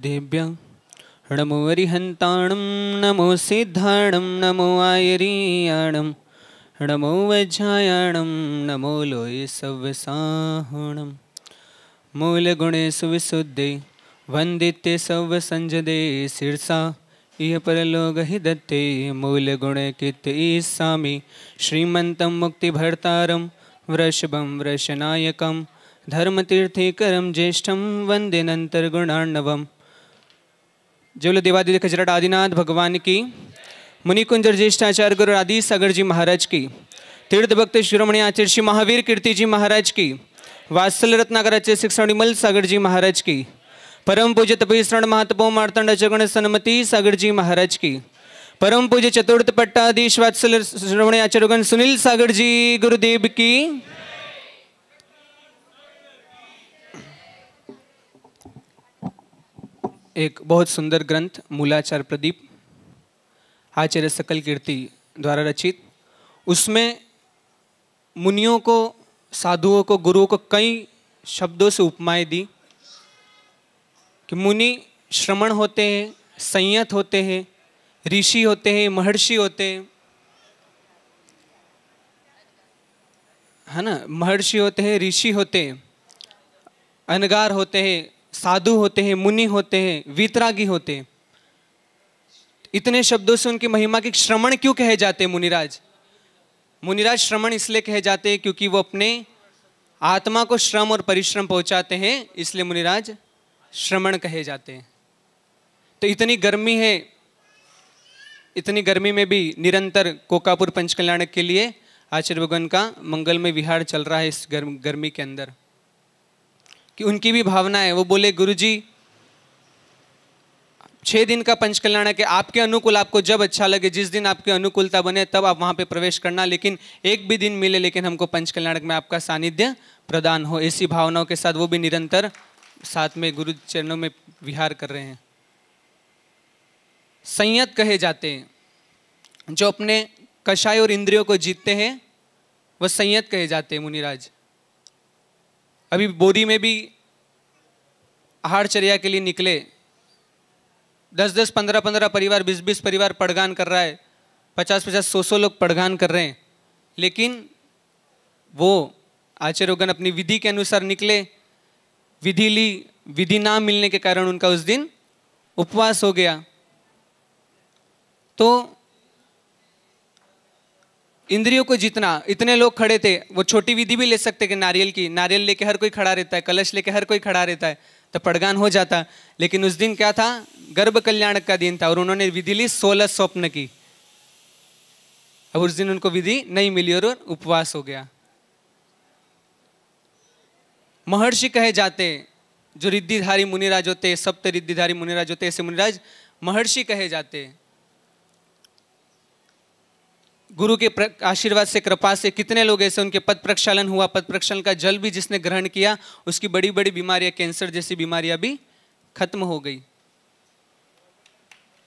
गुरुदेव्यं नमो अरिहन्ताणं नमो सिद्धाणं नमो आयरीयाणं नमो वज्रायाणं नमो लोये सव्यसाहणं मूलगुणेषु विशुद्धे वन्दिते सव्यसंजदे शिरसा इह परलोक हि दत्ते मूलगुणे कीर्ति ईसामि श्रीमन्तं मुक्तिभर्तारं वृषभं वृषनायकं धर्मतीर्थेकरं ज्येष्ठं वन्देनन्तर्गुणार्णवम्। जय देवादिदेव खजरट आदिनाथ भगवान की, मुनिकुंजर ज्येष्ठाचार्य गुरु आदि सागर जी महाराज की, तीर्थ भक्त शिरोमणि आचार्य श्री महावीर कीर्ति जी महाराज की, वात्सल रत्नाकर आचार्य शिक्षाणिमल सागर जी महाराज की, परम पूज्य तपस्रण महातपो मार्तंड चगण सन्मति सागर जी महाराज की, परम पूज्य चतुर्थ पट्टाधीश वात्सल शिरोमणि आचार्यगण सुनील सागर जी गुरुदेव की। एक बहुत सुंदर ग्रंथ मूलाचार प्रदीप आचार्य सकल कीर्ति द्वारा रचित, उसमें मुनियों को, साधुओं को, गुरुओं को कई शब्दों से उपमाएं दी कि मुनि श्रमण होते हैं, संयत होते हैं, ऋषि होते हैं, महर्षि होते हैं, है ना, महर्षि होते हैं, ऋषि होते हैं, अनगार होते हैं, साधु होते हैं, मुनि होते हैं, वीतरागी होते हैं। इतने शब्दों से उनकी महिमा की श्रमण क्यों कहे जाते हैं मुनिराज? मुनिराज श्रमण इसलिए कहे जाते हैं क्योंकि वो अपने आत्मा को श्रम और परिश्रम पहुंचाते हैं, इसलिए मुनिराज श्रमण कहे जाते हैं। तो इतनी गर्मी है, इतनी गर्मी में भी निरंतर कोकापुर पंचकल्याण के लिए आचार्य भगवान का मंगलमय विहार चल रहा है इस गर्मी के अंदर, कि उनकी भी भावना है। वो बोले गुरुजी 6 दिन का पंचकल्याण है कि आपके अनुकूल, आपको जब अच्छा लगे, जिस दिन आपकी अनुकूलता बने तब आप वहाँ पे प्रवेश करना, लेकिन एक भी दिन मिले लेकिन हमको पंचकल्याण में आपका सानिध्य प्रदान हो, ऐसी भावनाओं के साथ वो भी निरंतर साथ में गुरु चरणों में विहार कर रहे हैं। संयत कहे जाते हैं, जो अपने कषाय और इंद्रियों को जीतते हैं वह संयत कहे जाते हैं मुनिराज। अभी बोरी में भी आहारचर्या के लिए निकले, 10-10, 15-15 परिवार, 20-20 परिवार पड़गान कर रहा है, 50-50, 100-100 लोग पड़गान कर रहे हैं, लेकिन वो आचार्यगण अपनी विधि के अनुसार निकले, विधि ली, विधि ना मिलने के कारण उनका उस दिन उपवास हो गया। तो इंद्रियों को जितना, इतने लोग खड़े थे, वो छोटी विधि भी ले सकते कि नारियल की, नारियल लेके हर कोई खड़ा रहता है, कलश लेके हर कोई खड़ा रहता है, तो पड़गान हो जाता। लेकिन उस दिन क्या था, गर्भ कल्याण का दिन था और उन्होंने विधि ली 16 स्वप्न की। अब उस दिन उनको विधि नहीं मिली और उपवास हो गया। महर्षि कहे जाते, जो रिद्धिधारी मुनिराज होते, सप्त रिद्धिधारी मुनिराज होते, ऐसे मुनिराज महर्षि कहे जाते। गुरु के आशीर्वाद से, कृपा से कितने लोग ऐसे, उनके पद प्रक्षालन हुआ, पद प्रक्षालन का जल भी जिसने ग्रहण किया उसकी बड़ी बड़ी बीमारियां, कैंसर जैसी बीमारियां भी खत्म हो गई।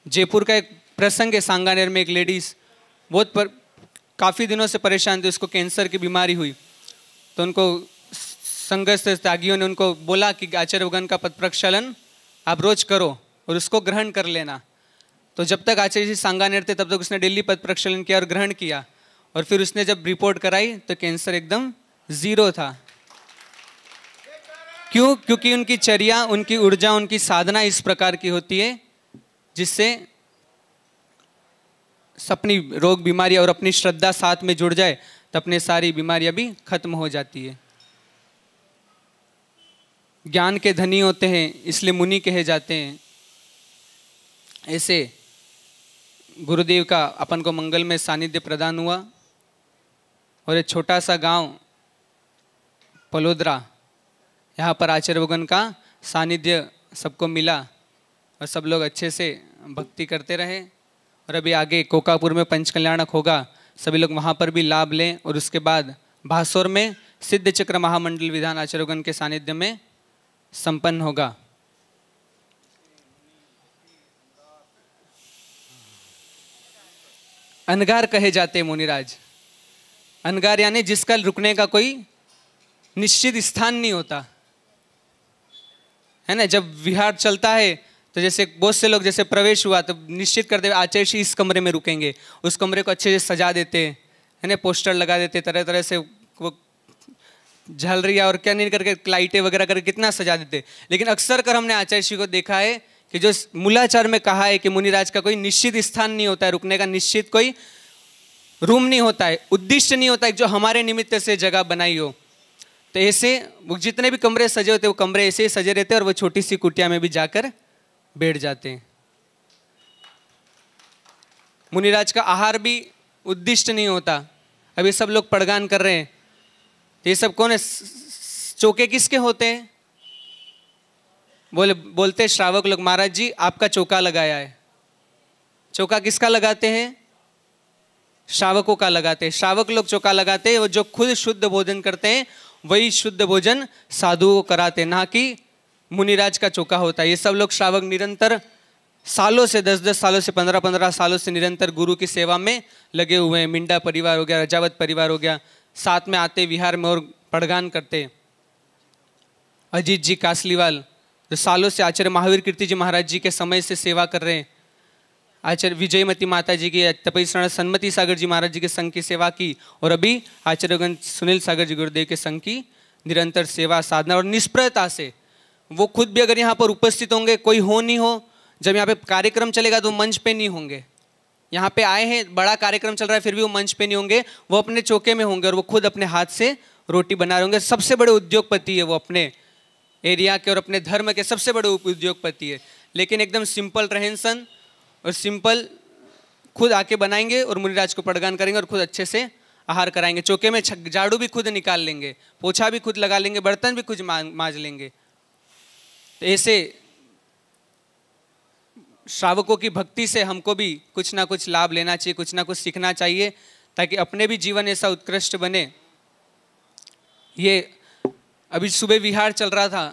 जयपुर का एक प्रसंग है, सांगानेर में एक लेडीज बहुत काफी दिनों से परेशान थी, उसको कैंसर की बीमारी हुई, तो उनको संघर्ष त्यागियों ने उनको बोला कि आचार्य भगवान का पद प्रक्षालन आप रोज करो और उसको ग्रहण कर लेना। तो जब तक आचार्य जी सांगानेर थे तब तक उसने डेली पद प्रक्षालन किया और ग्रहण किया, और फिर उसने जब रिपोर्ट कराई तो कैंसर एकदम 0 था। क्यों? क्योंकि उनकी चर्या, उनकी ऊर्जा, उनकी साधना इस प्रकार की होती है जिससे अपनी रोग बीमारियां और अपनी श्रद्धा साथ में जुड़ जाए तो अपनी सारी बीमारियां भी खत्म हो जाती है। ज्ञान के धनी होते हैं इसलिए मुनि कहे जाते हैं। ऐसे गुरुदेव का अपन को मंगल में सानिध्य प्रदान हुआ और एक छोटा सा गांव पलोद्रा, यहाँ पर आचार्य भगवान का सानिध्य सबको मिला और सब लोग अच्छे से भक्ति करते रहे। और अभी आगे कोकापुर में पंचकल्याणक होगा, सभी लोग वहाँ पर भी लाभ लें। और उसके बाद भासौर में सिद्ध चक्र महामंडल विधान आचार्य भगवान के सानिध्य में संपन्न होगा। अनगार कहे जाते मुनिराज। अनगार यानी जिसका रुकने का कोई निश्चित स्थान नहीं होता, है ना। जब विहार चलता है तो जैसे बहुत से लोग जैसे प्रवेश हुआ तो निश्चित करते हुए आचार्य श्री इस कमरे में रुकेंगे, उस कमरे को अच्छे से सजा देते है ना, पोस्टर लगा देते, तरह तरह से वो झालरिया और क्या नहीं करके लाइटें वगैरह करके कितना सजा देते। लेकिन अक्सर कर हमने आचार्य श्री को देखा है कि जो मूलाचार में कहा है कि मुनिराज का कोई निश्चित स्थान नहीं होता है, रुकने का निश्चित कोई रूम नहीं होता है, उद्देश्य नहीं होता है जो हमारे निमित्त से जगह बनाई हो। तो ऐसे वो जितने भी कमरे सजे होते वो कमरे ऐसे ही सजे रहते और वो छोटी सी कुटिया में भी जाकर बैठ जाते हैं। मुनिराज का आहार भी उद्दिष्ट नहीं होता। अभी सब लोग पड़गान कर रहे हैं, तो ये सब कौन है? चौके किसके होते हैं? बोलते श्रावक लोग, महाराज जी आपका चौका लगाया है। चौका किसका लगाते हैं? श्रावकों का लगाते हैं। श्रावक लोग चौका लगाते हैं, वो जो खुद शुद्ध भोजन करते हैं वही शुद्ध भोजन साधुओं को कराते हैं, ना कि मुनिराज का चौका होता है। ये सब लोग श्रावक निरंतर सालों से 10-10 सालों से 15-15 सालों से निरंतर गुरु की सेवा में लगे हुए हैं। मिंडा परिवार हो गया, रजावत परिवार हो गया, साथ में आते विहार में और पड़गान करते। अजीत जी कासलीवाल जो सालों से आचार्य महावीर कीर्ति जी महाराज जी के समय से सेवा कर रहे हैं। आचार्य विजयमती माता जी की, तपस्वी सन्मति सागर जी महाराज जी के संघ की सेवा की, और अभी आचार्यगंज सुनील सागर जी गुरुदेव के संघ की निरंतर सेवा साधना और निष्प्रयता से वो खुद भी अगर यहाँ पर उपस्थित होंगे, कोई हो नहीं हो, जब यहाँ पे कार्यक्रम चलेगा तो मंच पे नहीं होंगे। यहाँ पे आए हैं, बड़ा कार्यक्रम चल रहा है, फिर भी वो मंच पे नहीं होंगे, वो अपने चौके में होंगे और वो खुद अपने हाथ से रोटी बना रहे होंगे। सबसे बड़े उद्योगपति है वो, अपने एरिया के और अपने धर्म के सबसे बड़े उद्योगपति है। लेकिन एकदम सिंपल रहन सहन और सिंपल खुद आके बनाएंगे और मुनिराज को पड़गान करेंगे और खुद अच्छे से आहार कराएंगे। चौके में झाड़ू भी खुद निकाल लेंगे, पोछा भी खुद लगा लेंगे, बर्तन भी खुद मांज लेंगे। तो ऐसे श्रावकों की भक्ति से हमको भी कुछ ना कुछ लाभ लेना चाहिए, कुछ ना कुछ सीखना चाहिए, ताकि अपने भी जीवन ऐसा उत्कृष्ट बने। ये अभी सुबह विहार चल रहा था,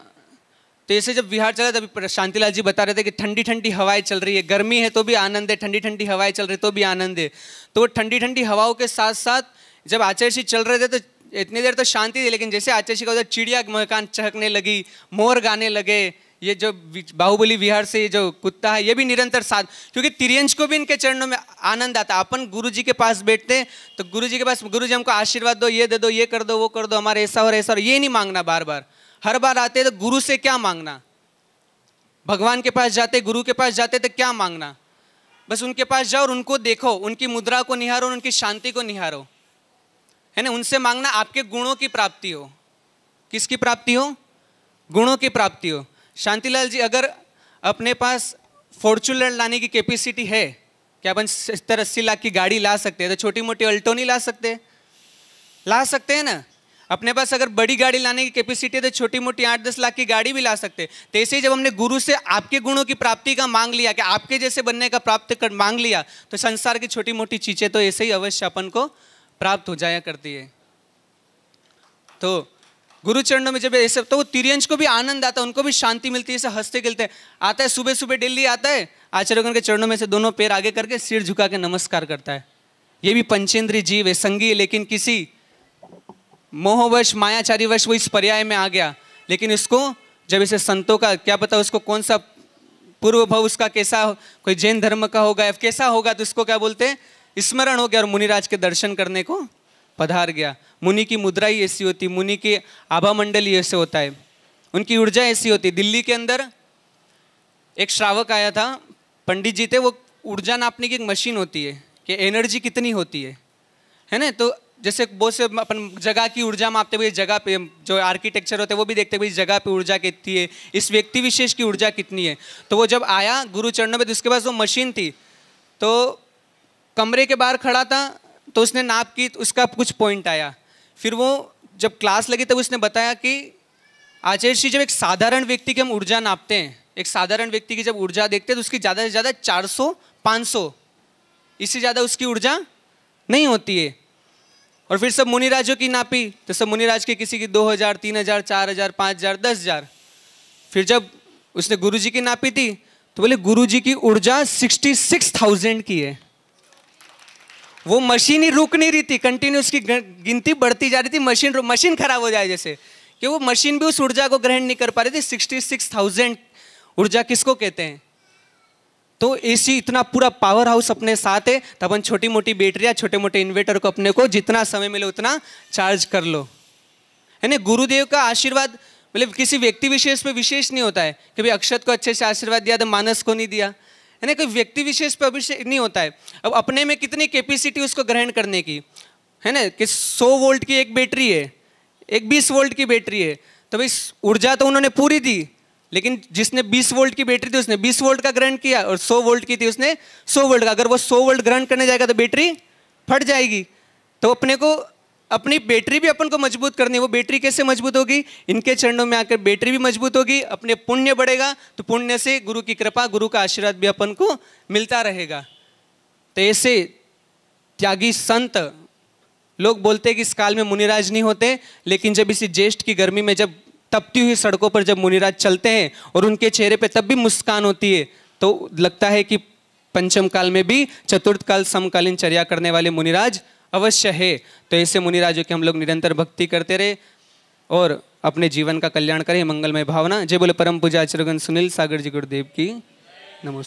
तो ऐसे जब विहार चला तभी शांतिलाल जी बता रहे थे कि ठंडी ठंडी हवाएं चल रही है, गर्मी है तो भी आनंद है, ठंडी ठंडी हवाएं चल रही तो भी आनंद है। तो वो ठंडी ठंडी हवाओं के साथ साथ जब आचार्य श्री चल रहे थे तो इतनी देर तो शांति थी, लेकिन जैसे आचार्य श्री का उधर चिड़िया महकान चहकने लगी, मोर गाने लगे, ये जो बाहुबली विहार से ये जो कुत्ता है ये भी निरंतर साथ, क्योंकि तिर्यंश को भी इनके चरणों में आनंद आता। अपन गुरु जी के पास बैठते हैं तो गुरु जी के पास, गुरु जी हमको आशीर्वाद दो, ये दे दो, ये कर दो, वो कर दो, हमारे ऐसा और ऐसा, और ये नहीं मांगना बार बार। हर बार आते तो गुरु से क्या मांगना? भगवान के पास जाते, गुरु के पास जाते तो क्या मांगना? बस उनके पास जाओ और उनको देखो, उनकी मुद्रा को निहारो, उनकी शांति को निहारो, है ना। उनसे मांगना आपके गुणों की प्राप्ति हो। किसकी प्राप्ति हो? गुणों की प्राप्ति हो। शांतिलाल जी, अगर अपने पास फॉर्च्यूनर लाने की कैपेसिटी है कि अपन 70-80 लाख की गाड़ी ला सकते हैं, तो छोटी मोटी अल्टो नहीं ला सकते? ला सकते हैं ना। अपने पास अगर बड़ी गाड़ी लाने की कैपेसिटी है तो छोटी मोटी 8-10 लाख की गाड़ी भी ला सकते हैं। तो ऐसे ही जब हमने गुरु से आपके गुणों की प्राप्ति का मांग लिया, कि आपके जैसे बनने का प्राप्त कर मांग लिया, तो संसार की छोटी मोटी चीजें तो ऐसे ही अवश्य अपन को प्राप्त हो जाया करती है। तो गुरु चरणों में जब ऐसे, तो वो तिर्यंश को भी आनंद आता, उनको भी शांति मिलती है, ऐसे हंसते खेलते आता है। सुबह सुबह डेली आता है, आचार्यगण के चरणों में से दोनों पैर आगे करके सिर झुका के नमस्कार करता है। ये भी पंचेंद्रीय जीव है, संगी है, लेकिन किसी मोहवश मायाचारीवश वो इस पर्याय में आ गया। लेकिन इसको जब इसे संतों का क्या पता, उसको कौन सा पूर्व भव उसका कैसा, कोई जैन धर्म का होगा या कैसा होगा, तो उसको क्या बोलते हैं, स्मरण हो गया और मुनिराज के दर्शन करने को पधार गया। मुनि की मुद्रा ही ऐसी होती, मुनि की आभा मंडल ही ऐसे होता है, उनकी ऊर्जा ऐसी होती। दिल्ली के अंदर एक श्रावक आया था, पंडित जी थे, वो ऊर्जा नापने की एक मशीन होती है कि एनर्जी कितनी होती है ना। तो जैसे बहुत से अपन जगह की ऊर्जा मापते हुए, जगह पे जो आर्किटेक्चर होते हैं वो भी देखते हुए इस जगह पे ऊर्जा कितनी है, इस व्यक्ति विशेष की ऊर्जा कितनी है। तो वो जब आया गुरु चरणों में, तो उसके पास वो मशीन थी, तो कमरे के बाहर खड़ा था, तो उसने नाप की, तो उसका कुछ पॉइंट आया। फिर वो जब क्लास लगी तब उसने बताया कि आचार्य श्री, जब एक साधारण व्यक्ति की हम ऊर्जा नापते हैं, एक साधारण व्यक्ति की जब ऊर्जा देखते हैं तो उसकी ज़्यादा से ज़्यादा 400-500, इससे ज़्यादा उसकी ऊर्जा नहीं होती है। और फिर सब मुनिराजों की नापी, तो सब मुनिराज के किसी की 2000, 3000, 4000, 5000, 10,000। फिर जब उसने गुरुजी की नापी थी तो बोले गुरुजी की ऊर्जा 66,000 की है। वो मशीन ही रुक नहीं रही थी, कंटिन्यू उसकी गिनती बढ़ती जा रही थी। मशीन खराब हो जाए जैसे, कि वो मशीन भी उस ऊर्जा को ग्रहण नहीं कर पा रही थी। 66,000 ऊर्जा किसको कहते हैं? तो एसी इतना पूरा पावर हाउस अपने साथ है, तो अपन छोटी मोटी बैटरियाँ, छोटे मोटे इन्वर्टर को अपने को जितना समय मिले उतना चार्ज कर लो, है ना। गुरुदेव का आशीर्वाद मतलब किसी व्यक्ति विशेष पे विशेष नहीं होता है कि भाई अक्षत को अच्छे से आशीर्वाद दिया तो मानस को नहीं दिया, है ना। कोई व्यक्ति विशेष पे अभिषेक नहीं होता है। अब अपने में कितनी कैपेसिटी उसको ग्रहण करने की, है ना, कि 100 वोल्ट की एक बैटरी है, एक 20 वोल्ट की बैटरी है, तो भाई ऊर्जा तो उन्होंने पूरी दी, लेकिन जिसने 20 वोल्ट की बैटरी थी उसने 20 वोल्ट का ग्रहण किया, और 100 वोल्ट की थी उसने 100 वोल्ट का। अगर वो 100 वोल्ट ग्रहण करने जाएगा तो बैटरी फट जाएगी। तो अपने को अपनी बैटरी भी अपन को मजबूत करनी है। वो बैटरी कैसे मजबूत होगी? इनके चरणों में आकर बैटरी भी मजबूत होगी, अपने पुण्य बढ़ेगा, तो पुण्य से गुरु की कृपा, गुरु का आशीर्वाद भी अपन को मिलता रहेगा। तो ऐसे त्यागी संत, लोग बोलते हैं कि इस काल में मुनिराज नहीं होते, लेकिन जब इसी ज्येष्ठ की गर्मी में जब तपती हुई सड़कों पर जब मुनिराज चलते हैं और उनके चेहरे पे तब भी मुस्कान होती है, तो लगता है कि पंचम काल में भी चतुर्थ काल समकालीन चर्या करने वाले मुनिराज अवश्य है। तो ऐसे मुनिराजों की हम लोग निरंतर भक्ति करते रहे और अपने जीवन का कल्याण करें, मंगलमय भावना। जय बोले परम पूज्य आचार्यगण सुनील सागर जी गुरुदेव की नमस्ते।